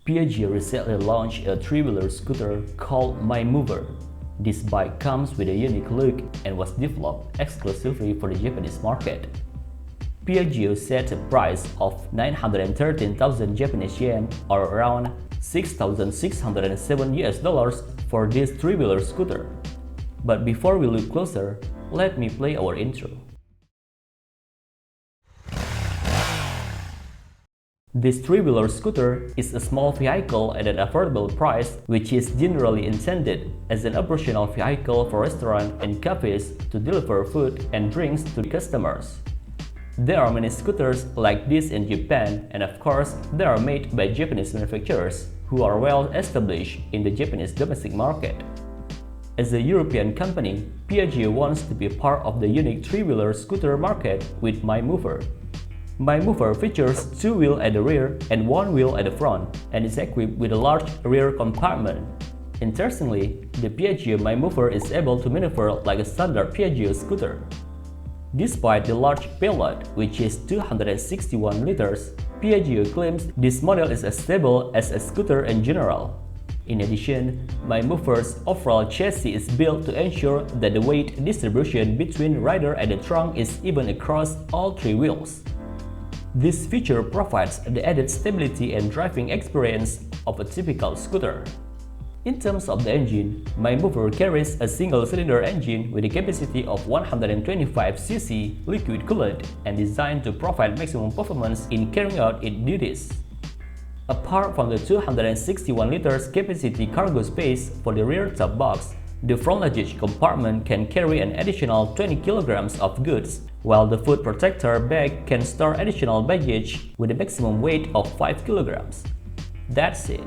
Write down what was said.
Piaggio recently launched a three-wheeler scooter called Mymoover. This bike comes with a unique look and was developed exclusively for the Japanese market. Piaggio set a price of 913,000 Japanese yen or around 6,607 US dollars for this three-wheeler scooter. But before we look closer, let me play our intro. This three-wheeler scooter is a small vehicle at an affordable price, which is generally intended as an operational vehicle for restaurants and cafes to deliver food and drinks to customers. There are many scooters like this in Japan, and of course, they are made by Japanese manufacturers who are well established in the Japanese domestic market. As a European company, Piaggio wants to be part of the unique three-wheeler scooter market with Mymoover. Mymoover features two wheels at the rear and one wheel at the front, and is equipped with a large rear compartment. Interestingly, the Piaggio Mymoover is able to maneuver like a standard Piaggio scooter. Despite the large payload, which is 261 liters, Piaggio claims this model is as stable as a scooter in general. In addition, Mymoover's overall chassis is built to ensure that the weight distribution between rider and the trunk is even across all three wheels. This feature provides the added stability and driving experience of a typical scooter. In terms of the engine, Mymoover carries a single-cylinder engine with a capacity of 125 cc liquid-cooled and designed to provide maximum performance in carrying out its duties. Apart from the 261 liters capacity cargo space for the rear top box, the front luggage compartment can carry an additional 20 kilograms of goods, while the foot protector bag can store additional baggage with a maximum weight of 5 kilograms. That's it.